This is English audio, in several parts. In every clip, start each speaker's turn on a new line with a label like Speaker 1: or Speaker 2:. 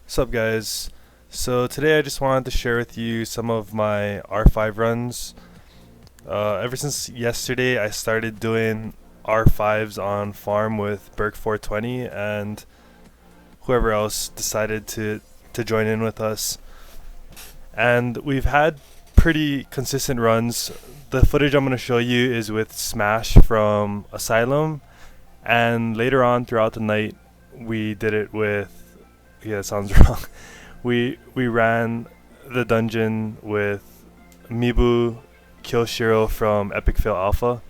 Speaker 1: What's up, guys? So today I just wanted to share with you some of my R5 runs. Ever since yesterday, I started doing R5s on farm with Berk420 and whoever else decided to join in with us. And we've had pretty consistent runs. The footage I'm going to show you is with Smash from Asylum, and later on throughout the night, we did it with. Yeah, it sounds wrong. We ran the dungeon with Mibu Kyoshiro from Epic Fail Alpha.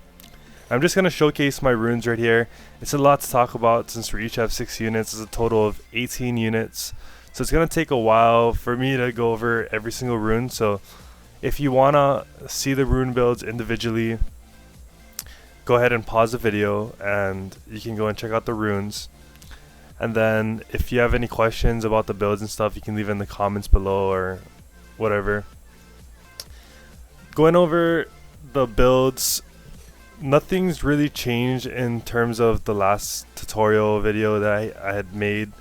Speaker 1: I'm just gonna showcase my runes right here. It's a lot to talk about since we each have 6 units. It's a total of 18 units. So it's gonna take a while for me to go over every single rune. So if you wanna see the rune builds individually, go ahead and pause the video and you can go and check out the runes. And then if you have any questions about the builds and stuff, you can leave in the comments below or whatever. Going over the builds, nothing's really changed in terms of the last tutorial video that I had made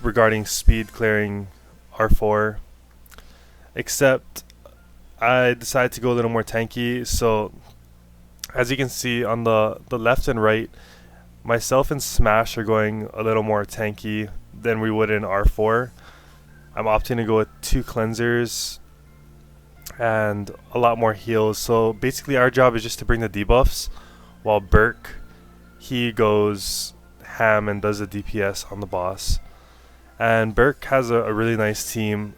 Speaker 1: regarding speed clearing R4, except I decided to go a little more tanky. So as you can see on the left and right, myself and Smash are going a little more tanky than we would in R4. I'm opting to go with 2 cleansers and a lot more heals. So basically our job is just to bring the debuffs, while Berk, he goes ham and does the DPS on the boss. And Berk has a really nice team.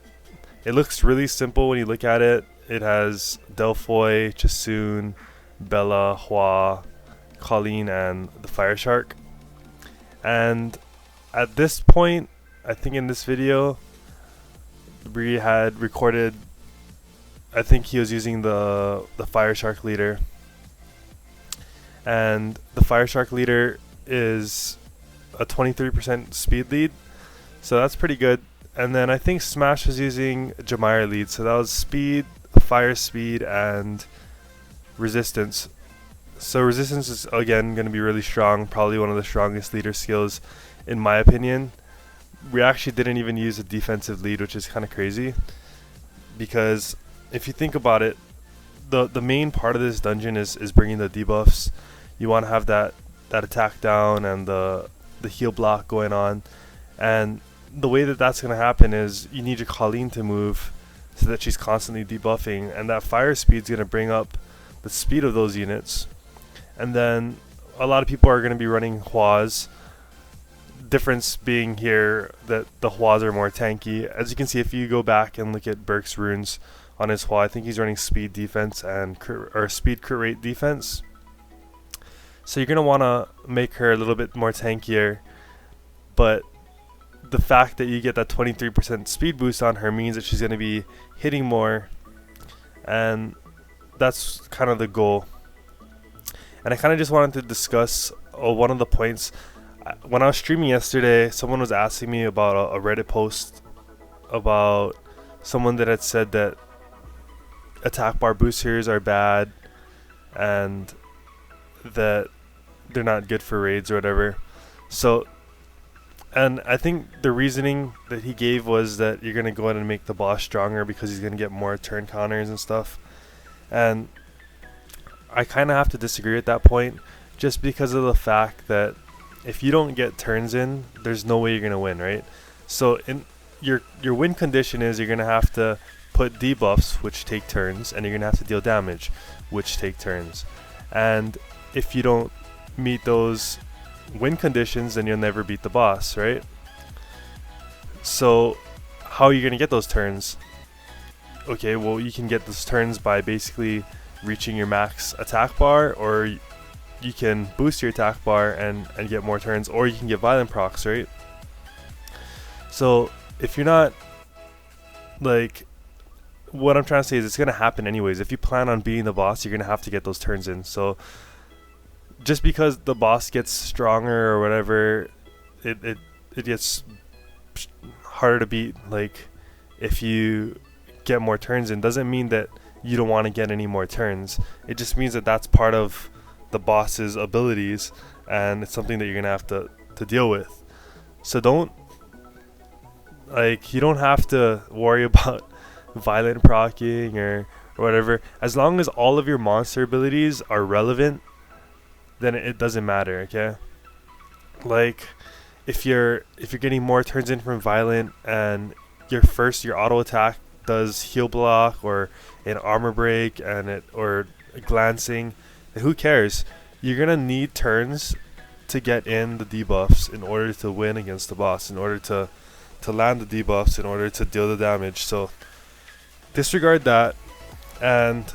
Speaker 1: It looks really simple when you look at it. It has Delphoy, Chasun, Bella, Hua, Colleen, and the Fire Shark. And at this point, I think in this video, we had recorded, I think he was using the Fire Shark leader. And the Fire Shark leader is a 23% speed lead, so that's pretty good. And then I think Smash was using Jamire lead, so that was speed, fire speed, and resistance. So resistance is again going to be really strong, probably one of the strongest leader skills in my opinion. We actually didn't even use a defensive lead, which is kind of crazy, because if you think about it, the main part of this dungeon is bringing the debuffs. You want to have that attack down and the heal block going on, and the way that that's going to happen is you need your Colleen to move so that she's constantly debuffing, and that fire speed is going to bring up the speed of those units. And then a lot of people are going to be running Huas. Difference being here that the Huas are more tanky. As you can see, if you go back and look at Berk's runes on his Hua, I think he's running speed defense and speed crit rate defense. So you're going to want to make her a little bit more tankier. But the fact that you get that 23% speed boost on her means that she's going to be hitting more. And that's kind of the goal. And I kind of just wanted to discuss one of the points. When I was streaming yesterday, someone was asking me about a Reddit post about someone that had said that attack bar boosters are bad and that they're not good for raids or whatever. So, and I think the reasoning that he gave was that you're going to go in and make the boss stronger because he's going to get more turn counters and stuff. And I kind of have to disagree at that point, just because of the fact that if you don't get turns in, there's no way you're going to win, right? So in your win condition is you're going to have to put debuffs, which take turns, and you're going to have to deal damage, which take turns. And if you don't meet those win conditions, then you'll never beat the boss, right? So how are you going to get those turns? Okay, well, you can get those turns by basically reaching your max attack bar, or you can boost your attack bar and get more turns, or you can get violent procs, right? So if you're not, like, what I'm trying to say is it's going to happen anyways. If you plan on beating the boss, you're going to have to get those turns in. So just because the boss gets stronger or whatever, it gets harder to beat, like, if you get more turns in, doesn't mean that you don't want to get any more turns. It just means that that's part of the boss's abilities, and it's something that you're gonna have to deal with. So don't Like, you don't have to worry about violent proccing or whatever. As long as all of your monster abilities are relevant, then it doesn't matter, okay? Like, if you're getting more turns in from violent and your auto attack does heal block or an armor break or glancing, who cares? You're gonna need turns to get in the debuffs in order to win against the boss, in order to land the debuffs, in order to deal the damage. So disregard that, and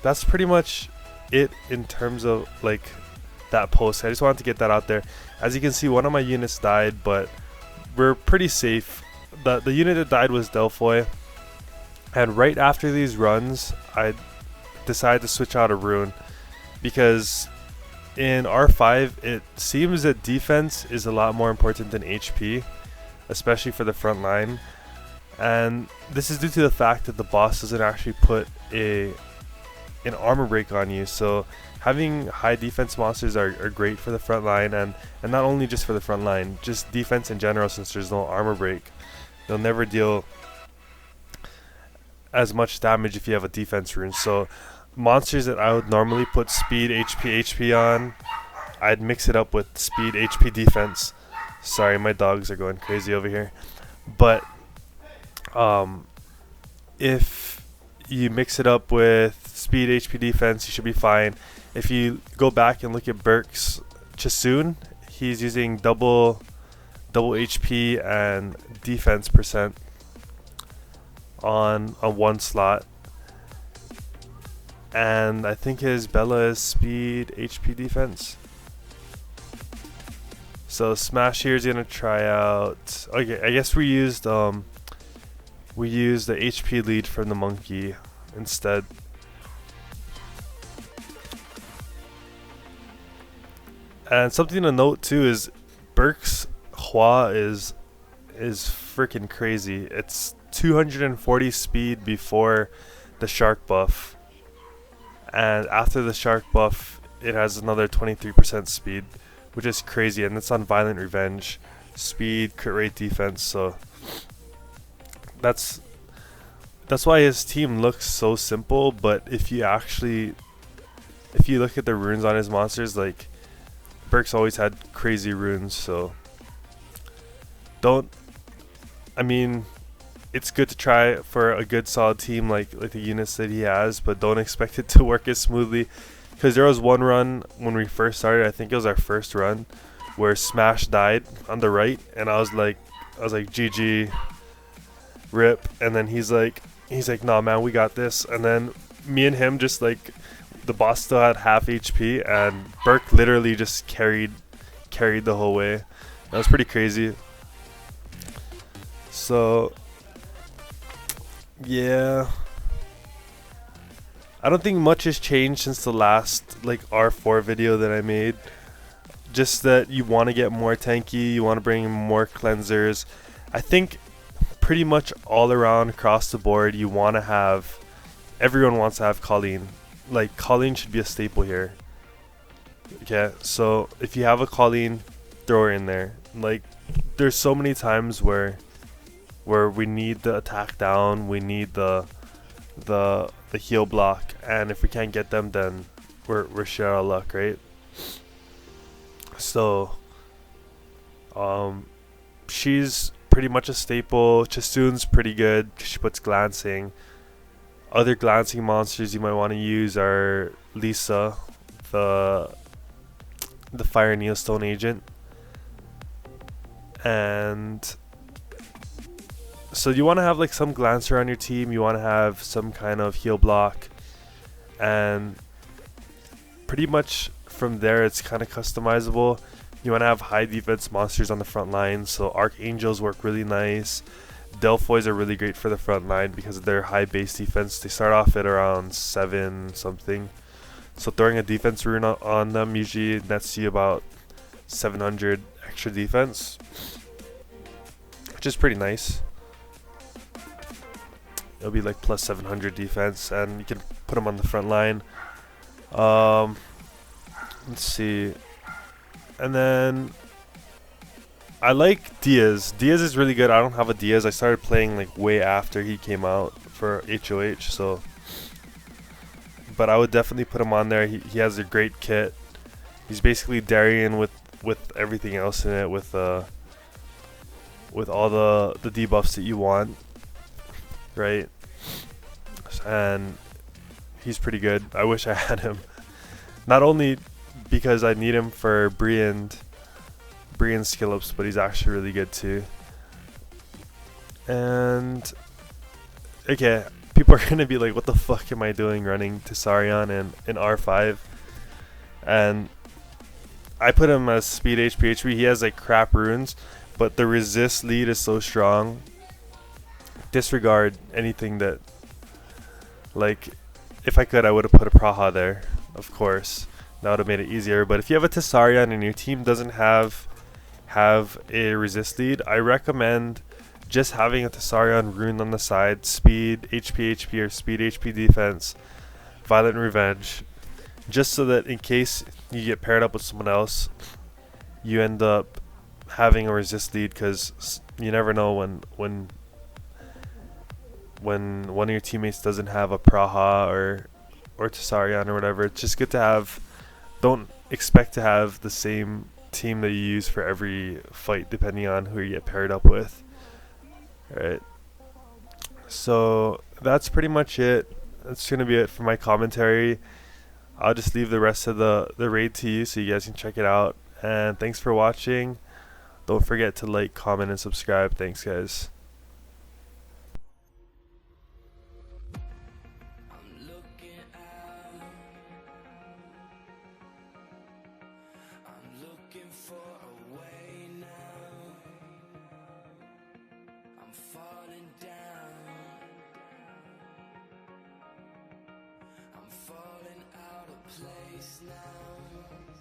Speaker 1: that's pretty much it in terms of like that post. I just wanted to get that out there. As you can see, one of my units died, but we're pretty safe. The unit that died was Delphoy, and right after these runs I decided to switch out a rune, because in R5 it seems that defense is a lot more important than HP, especially for the front line. And this is due to the fact that the boss doesn't actually put an armor break on you. So having high defense monsters are great for the front line, and not only just for the front line, just defense in general, since there's no armor break. They'll never deal as much damage if you have a defense rune. So monsters that I would normally put speed, HP on, I'd mix it up with speed, HP, defense. Sorry, my dogs are going crazy over here. But if you mix it up with speed, HP, defense, you should be fine. If you go back and look at Berk's Chasoon, he's using double HP and defense percent on one slot, and I think his Bella is speed, HP, defense. So Smash here is gonna try out. Okay, I guess we used the HP lead from the monkey instead. And something to note too is Berk's Hua is freaking crazy. It's 240 speed before the shark buff, and after the shark buff it has another 23% speed, which is crazy, and it's on Violent Revenge. Speed, crit rate, defense. So that's why his team looks so simple. But if you look at the runes on his monsters, like, Berk's always had crazy runes. So it's good to try for a good solid team like the units that he has, but don't expect it to work as smoothly, because there was one run when we first started, I think it was our first run, where Smash died on the right, and I was like GG, rip. And then he's like, nah man, we got this. And then me and him just, like, the boss still had half HP, and Berk literally just carried the whole way. That was pretty crazy. So yeah, I don't think much has changed since the last R4 video that I made. Just that you want to get more tanky, you want to bring in more cleansers. I think pretty much all around across the board everyone wants to have Colleen. Like, Colleen should be a staple here. Okay, so if you have a Colleen, throw her in there. Like, there's so many times where we need the attack down, we need the heal block, and if we can't get them, then we're shit out of luck, right? So she's pretty much a staple. Chasoon's pretty good, she puts glancing. Other glancing monsters you might want to use are Lisa, the Fire Neostone agent, and so you want to have some glancer on your team. You want to have some kind of heal block, and pretty much from there it's kind of customizable. You want to have high defense monsters on the front line, so Archangels work really nice. Delphoys are really great for the front line because of their high base defense. They start off at around 7 something, so throwing a defense rune on them usually nets you about 700 extra defense, which is pretty nice. It'll be like plus 700 defense, and you can put them on the front line. Let's see. And then I like Diaz. Diaz is really good. I don't have a Diaz. I started playing like way after he came out for HOH, so. But I would definitely put him on there. He has a great kit. He's basically Darien with everything else in it, with all the debuffs that you want, right? And he's pretty good. I wish I had him. Not only because I need him for Brienne skill ups, but he's actually really good too. And okay, people are gonna be like, "What the fuck am I doing running Tessarion in R5?" And I put him as speed HP. He has like crap runes, but the resist lead is so strong. Disregard anything that, like, if I could, I would have put a Praha there, of course. That would have made it easier. But if you have a Tessarion and your team doesn't have a resist lead, I recommend just having a Tessarion rune on the side, speed, HP, or speed, HP defense, violent revenge, just so that in case you get paired up with someone else, you end up having a resist lead, because you never know when one of your teammates doesn't have a Praha or Tessarion or whatever. It's just good to have. Don't expect to have the same team that you use for every fight, depending on who you get paired up with. Alright, so that's pretty much it. That's gonna be it for my commentary. I'll just leave the rest of the raid to you so you guys can check it out. And thanks for watching. Don't forget to like, comment, and subscribe. Thanks, guys.
Speaker 2: Falling out of place now.